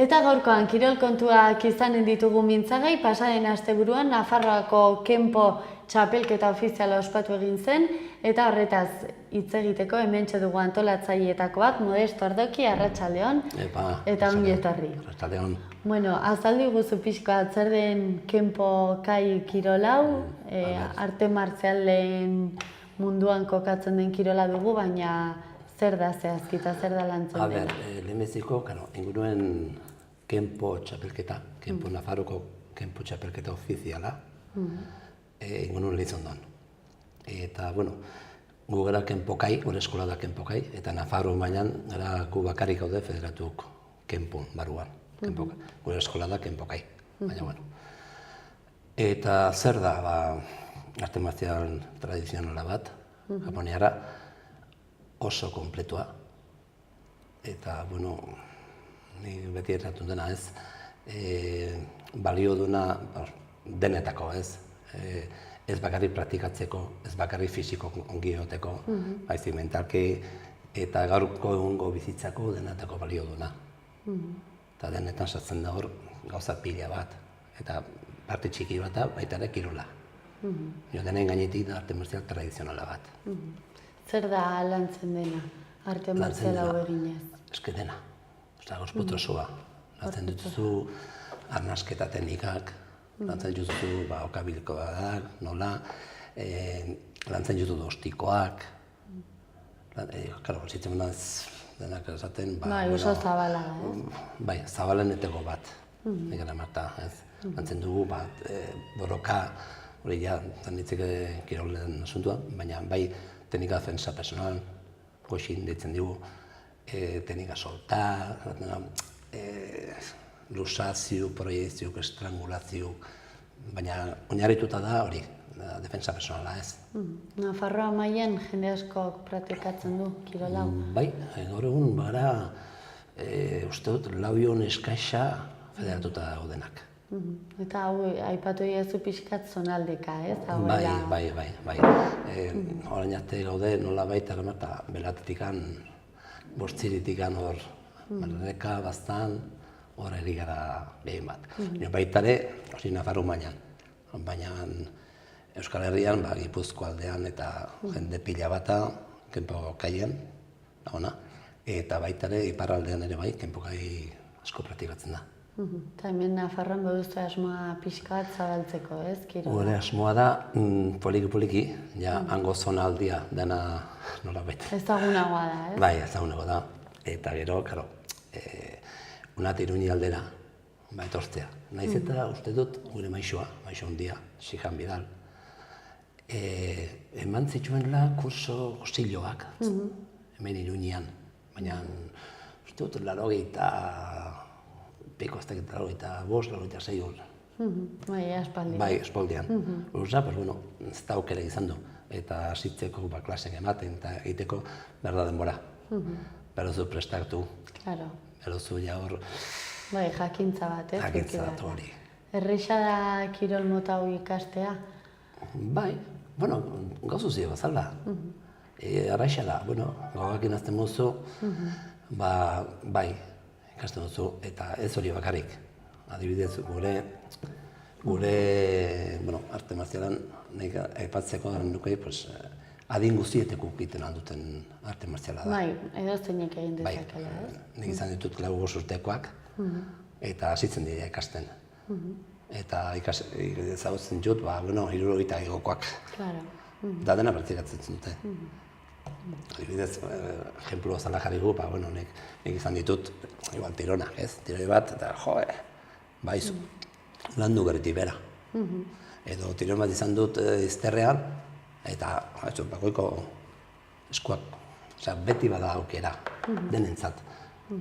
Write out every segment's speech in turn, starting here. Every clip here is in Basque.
Eta gaurkoan, kirol kontuak izanen ditugu mintzagai, pasaren asteburuan Nafarroako Kenpo txapelketa ofiziala ospatu egin zen, eta horretaz hitz egiteko hementxe dugu antolatzaileetako bat, Modesto Ardoki, arratsaldeon, eta ongi etorri. Arratsaldeon. Bueno, azaldu guzu pixka zer den Kenpo kai kirolau, arte martzialen munduan kokatzen den kirola dugu, baina zer da zehazki eta zer da lantzen dena? Lehenbiziko, inguruen Kenpo txapelketa, Kenpo Nafarroko Kenpo txapelketa ofiziala, inguruen Lizondon. Eta, bueno, gu gara Kenpokai, gure eskola da Kenpokai, eta Nafarro mailan gara gu bakarrik gaude federatuk Kenpon baruan. Gure eskola da Kenpokai, baina, bueno. Eta zer da, arte martzial tradizionala bat, japoniara, oso kompletua. Eta, bueno, ni beti erratun dena ez, balio duna denetako ez, ez bakarrik praktikatzeko, ez bakarrik fisiko ongi egoteko, baizik mentalki eta gaurko egungo bizitzako denetako balio duna. Eta denetan sartzen da hor gauza pila bat, eta parte txiki bat da baita ere kirola. Denen gainetik da arte martzial tradizionala bat. Zer da lantzen dena, arte martzial hau eginez? Eske dena, gorputz osoa. Lantzen dituzu arnasketa teknikak, lantzen dituzu okabilkoak, nola, lantzen dituzu ostikoak, zitzen naz denak esaten, bai, oso zabala da, ez? Bai, zabaleneteko bat, egara marta, ez? Lantzen dugu, borroka, hori ja, zanitzek kirolen asuntua, baina bai teknika defensa personal, goxin deitzen dugu, teknika solta, lusazio, proiezio, estrangulazio, baina oinarrituta da hori, defensa personala ez. Nafarroa mailan jende askok praktikatzen du kirola hau? Bai, gaur egun gara, uste dut, lauion eskaisa federatuta daudenak. Eta hau, aipatu egizu pixkat zonaldeka, ez? Bai. Horain arte gaude nola baita eta belatetikan, bortziritikan hor, Marreka, Baztan, hor eri gara behin bat. Baita ere, hori Nafarro mailan, baina Euskal Herrian, Gipuzko aldean eta jende pila bata, Kenpo kaien, eta baita ere, iparraldean ere bai, Kenpo kai asko praktikatzen da. Eta hemen Nafarroan baduzu asmoa pixka bat zabaltzeko, ez, kirola? Gure asmoa da, poliki, ja, hango zonaldia dena nola baita. Ezagunagoa da, ez? Bai, ezagunagoa da. Eta gero, karo, Unat Iruñi aldera, etortzea. Naiz eta uste dut gure maixo handia, Xijan Bidal. Eman zituenla kurso gozilloak, hemen Iruñian, baina uste dut 80 piko ez dakit 85, 86 hor. Bai, aspaldian. Bai, aspaldian. Horza, pues bueno, ez da aukera izan du. Eta hasitzeko klasek ematen eta egiteko behar da denbora. Berozu prestaktu. Claro. Berozu ja hor... Bai, jakintza bat, ez? Jakintza bat hori. Erresa da kirol mota hau ikastea? Bai, bueno, gauzu zide bazala. Arraixa da, bueno, gaugak inazten mozu, bai, ikasten duzu, eta ez hori bakarrik. Adibidez, gure arte martzialan, nahi aipatzeko garen dukei, adin guztieteko egiten alduten arte martziala da. Bai, edo zeinek egin dezakela, ez? Nik izan ditut 5 urtekoak, eta hasitzen dira ikasten. Eta ezagutzen dut, 70-egokoak. Claro. Da dena praktikatzen dute. Adibidez, ejemplu zala jarri gu, nik izan ditut, igual tironak, ez? Tiroi bat, eta baizu, landu gerriti bera. Edo tiron bat izan dut izterrean, eta bakoiko eskuak, beti bada aukera, denentzat.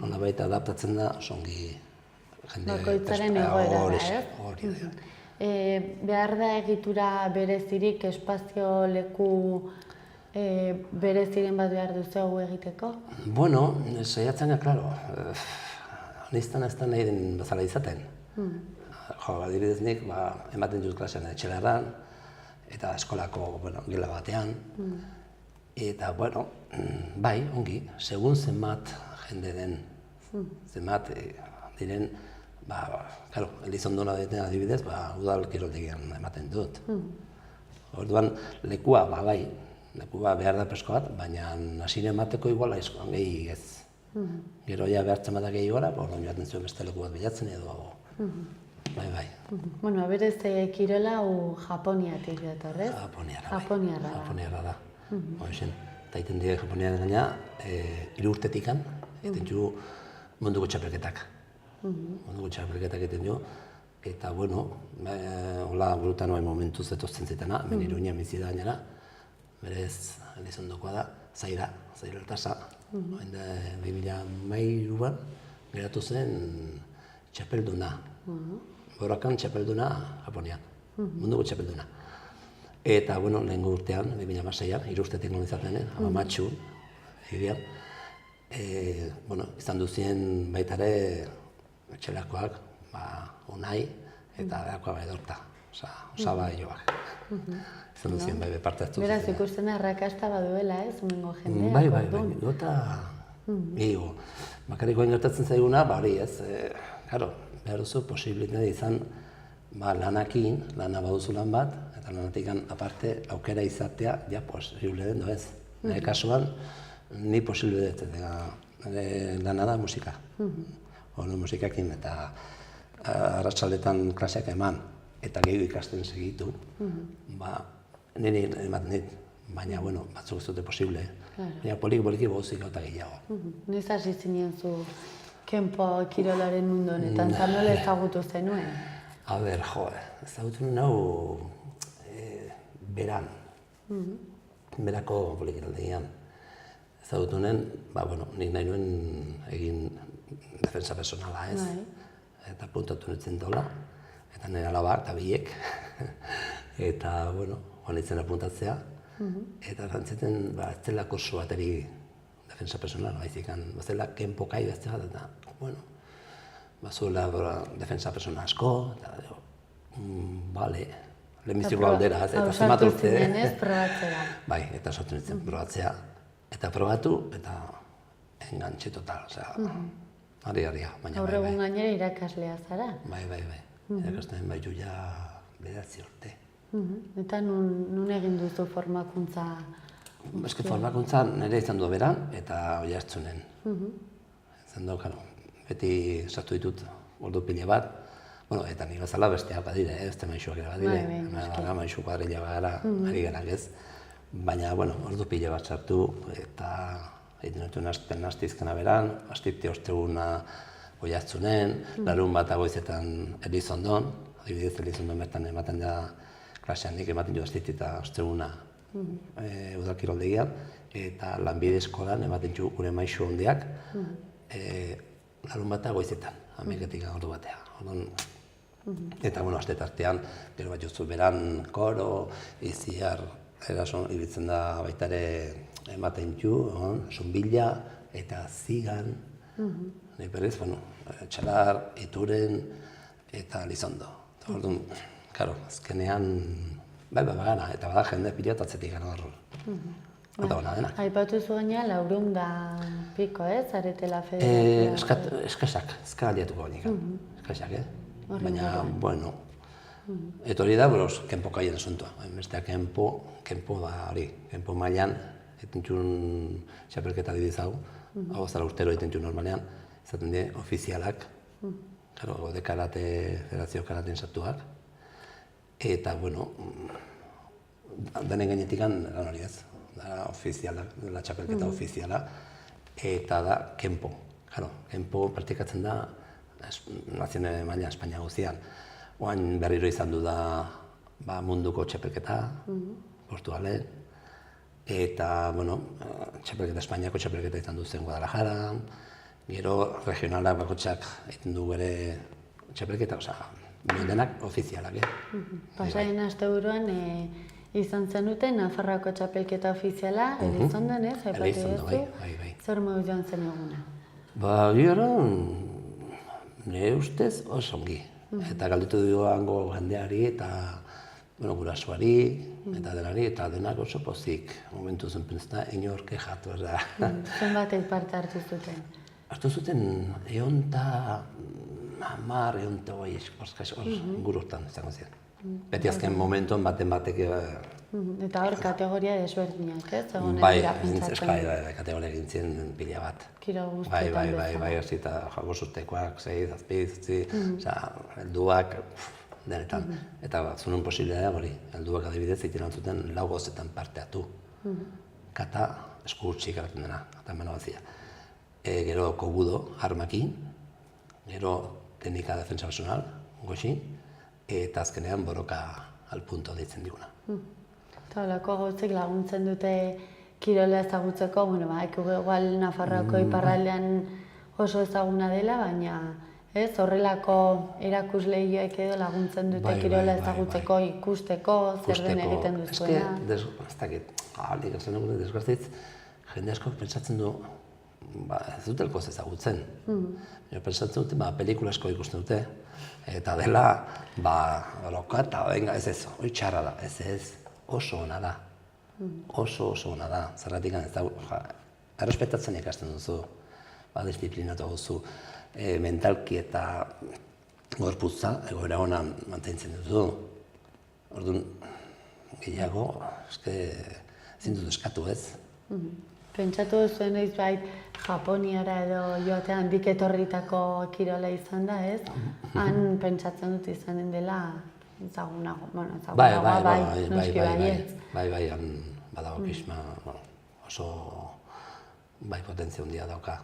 Hona baita adaptatzen da, songi jende... Bakoitzaren egoera da, ez? Hori da. Behar da egitura berezirik, espazio leku bereziren bat behar duzu hau egiteko? Bueno, saiatzen ga, klaro, niztan ez da nahi den bezala izaten. Adibidez nik, ematen dut klasean etxelarran, eta eskolako gela batean. Eta, bai, ongi, segun zenbat jende den, zenbat diren, claro, Elizondona deten adibidez, udal kiroldegian ematen dut. Orduan, lekua, bai, lekua behar da pesko bat, baina hasien emateko igual aizkoan gehi ez. Gero ja behartzen bada gehi gora, orduan joaten zuen beste leku bat bilatzen edo. Bai. Bueno, berez kirola Japoniatik dator, ez? Japoniarra da. Hoxen, eta iten dira Japoniaren gaina, 3 urtetikan, egiten du munduko txapelketak. Munduko txapelketak egiten du, eta bueno, hola burutan oain momentuz etozten zitena, hemen Iruñan bizi da gainera, berez Elizondokoa da, Zaira Altasa, oain da 2013an geratu zen txapelduna. Borrakan txapelduna Japonian, munduko txapelduna. Eta, bueno, lehengo urtean, 2016an, 3 urtetik non izaten, Hamamatsu, hirian, izan duzien baitare etxelakoak, Unai, eta behakoa Edorta, Osaba joak. Izan duzien bai parte hartu. Beraz, ikusten arrakasta baduela, ez, umengo jendea. Bai, gota, higo, bakarrikoen gertatzen zaiguna, hori ez, karo, behar duzu posibilitate izan lana baduzu lan bat, eta lanatik aparte aukera izatea, ja posible den ez. Nire kasuan, ni posible dut, nire lana da musika. Hori musikakin eta arratsaldetan klaseak eman, eta gehiago ikasten segitu, nire ematen dit, baina, bueno, batzuk ez dute posible. Baina poliki bozik eta gehiago. Noiz hasi zinen zu kenpo kirolaren mundu honetan, eta nola ezagutu zenuen? A ber, ezagutu nau beran, berako polikiroldegian. Ezagutu nuen, nik nahi nuen egin defensa personala ez, eta puntatu nintzen dola, eta nire alabak eta biek, eta, joan nintzen apuntatzea, eta gantzeten, ez zela kurso bateri defensa personala, baizikan, bazela kenpokai bezala, eta, bazuela defensa personala asko, eta, bale, lehenbiziko aldera, eta zematu urte. Ausartu zinen ez, probatzera. Bai, eta sortu nintzen probatzea, eta probatu, eta engantxe total, harria, baina Gaur egun gainera irakaslea zara. Bai, irakasten baitu ja 9 urte. Eta nun egin duzu formakuntza? Eske formakuntza nire izan du beran eta Oiartzunen. Izan du, beti sartu ditut ordu pile bat, eta nik bezala besteak badire, ez maixuak ere badire, maixu kuadrilla gara, ari gara ez. Baina, ordu pile bat sartu eta egiten dut nastizkena beran, astipte osteguna Oiartzunen, larun bat goizetan Elizondon, adibidez Elizondon bertan ematen da klasean nik ematen du astipte eta osteguna udal kiroldegian, eta lanbide eskolan ematen du gure maixu hondiak larun bat goizetan, 11:00 ordu batea. Eta, aste tartean, gero bat justu beran koro, iziar, erason, ibiltzen da baita ere ematen du, sunbila eta zigan. Nahi berriz, Txalar, Ituren eta Elizondo. Orduan, azkenean, bagana, eta bada jende pilotatzetik gana hor. Eta bona denak. Aipatu zu gaina 400 piko, ez? Aretela federazioa. Eskasak, aliatuko bainik. Eskasak, baina, eta hori da, kenpo kaien asuntua. Bestea kenpo da hori, kenpo mailan, etentxun txapelketa didizau, hau zara urtero etentxun normalean, izaten die ofizialak, de karate, federazio karaten sartuak, eta, denen gainetik lan hori ez, da ofiziala, la txapelketa ofiziala, eta da kenpo. Kenpo praktikatzen da nazione maila Espainia guztian. Oain berriro izan du da munduko txapelketa, Portugalen, eta, txapelketa Espainiako txapelketa izan du zen Guadalajara, gero regionalak bakotxak egiten du bere txapelketa, denak ofizialak. Pasaien asteburuan izan zenuten Nafarroako txapelketa ofiziala, Elizondon, ez? Elizondo, bai. Zer modu joan zen eguna? Gero, nire ustez oso ongi. Eta galditu dugu hango jendeari eta gurasoari eta denari, eta denak oso pozik. Momentu zen pentseta, inork kexatu, erda. Zenbatek parte hartu zuten? hartu zuten egon eta hamar, egon eta hori ingururtan izango ziren. Beti azken momentuan baten batek... Eta hor kategoria desberdinak, ez? Bai, kategoria egin ziren pila bat. Kiro guztietan bezala. Bai, hori eta jago zuztekoak, 6, 7, helduak, denetan. Eta zunun posibilitatea hori, helduak adibidez egiten zuten 4 gozetan parte hartu. Kata esku gutxik eratzen dena, eta mano bazia. Gero kobudo, armakin, gero teknika defensa personal, goxi, eta azkenean borroka al punto deitzen diguna. Eta holako gauzek laguntzen dute kirola ezagutzeko, igual Nafarroako iparraldean oso ezaguna dela, baina horrelako erakusleihoek edo laguntzen dute kirola ezagutzeko, ikusteko, zer den egiten duzuena. Ez dakit, nik esan dugu desgrazitz, jende asko pentsatzen du, ez dutelko ez ezagutzen. Pentsatzen dute, pelikula asko ikusten dute, eta dela, lokata, ez, hori txarra da, ez, oso ona da. Oso ona da, zerratik ez da, errespetatzen ikasten duzu, disiplinatu duzu, mentalki eta gorputza, egoera ona mantentzen duzu. Orduan, gehiago, ezin dut eskatu ez. Pentsatu duzuen noizbait Japoniara edo joatea handik etorritako kirola izan da, ez? Han pentsatzen dut izanen dela ezagunago, noski baietz. Bai, han badago pisma, oso potentzia handia dauka.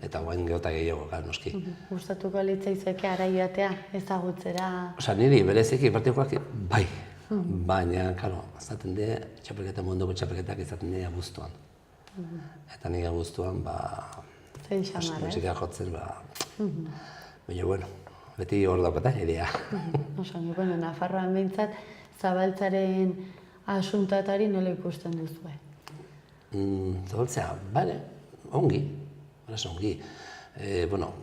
Eta guain geota gehiago, noski. Gustatuko litzaizueke ara joatea ezagutzera? Niri bereziki partikuak bai, baina, izaten de, munduko txapelketak izaten dira guztuan. Eta nire guztuan, musika jotzen, baina, beti hor daukatan idea. Nafarroan behintzat, zabaltzaren asuntatari nola ikusten duzue? Zabaltzea, ongi, ongi.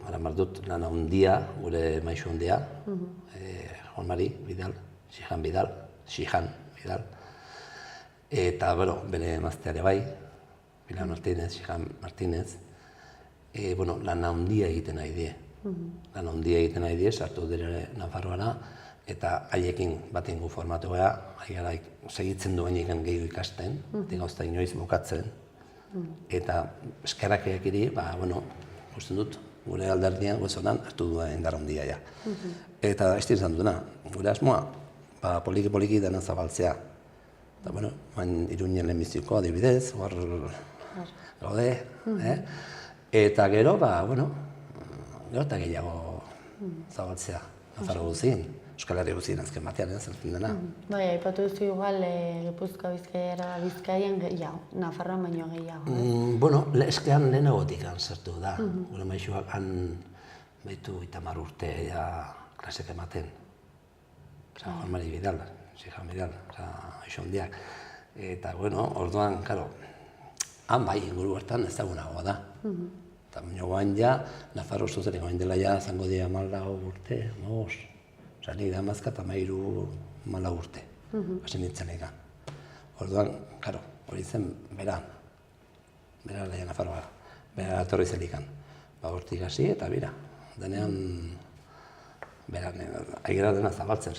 Ara mardut lan handia, gure maixu handia, Juan Vidal, Xihan Vidal, eta, bere emazteare bai, Pilar Martínez, Xihan Martínez, lan handia egiten nahi die. Lan handia egiten nahi die, sartu dire Nafarroara, eta haiekin bat ingu formatoa, haiera segitzen duen egin gehiago ikasten, gauzta inoiz bukatzen, eta eskerakeak iri, usten dut, gure alderdian gozonan hartu duen indar handia ja. Eta ez izan duena, gure asmoa, poliki dena zabaltzea. Eta, Iruñen lehenbiziko adibidez, hor gaude, eta gero, gero eta gehiago zabaltzea, Nafarro guzien, Euskal Herria guzien azken batean zertzen dena. Aipatu duzu igual, Gipuzkoa Bizkaian gehiago, Nafarroan baino gehiago. Eskean lehenagotik zertu da, gure maixuak han behitu 30 urte klasek ematen. Juan Mari Vidal, Xihan Vidal, aixo handiak. Eta, orduan, han bai, inguru hartan ezagunagoa da. Eta guain ja, Nafarro zuzerik guain dela ja, zango dira 14 urte, nik da mazka eta 14 urte, hasi nintzen egan. Orduan, hori zen beran leia Nafarroa, bera etorri zelikan. Hortik hasi eta bira, denean, aigera dena zabaltzen,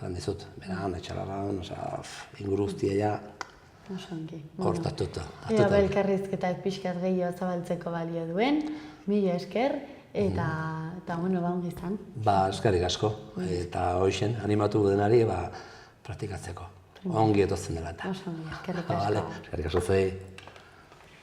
lan dizut, beran, etxalarran, inguru guztia ja, hortatuta. Ea belkarrizketak pixkat gehiago zabaltzeko balio duen, mila esker, eta ongi izan. Eskerrik asko, eta hoxen animatu denari praktikatzeko. Ongi etotzen dela eta. Eskerrik asko. Eskerrik asko zuei.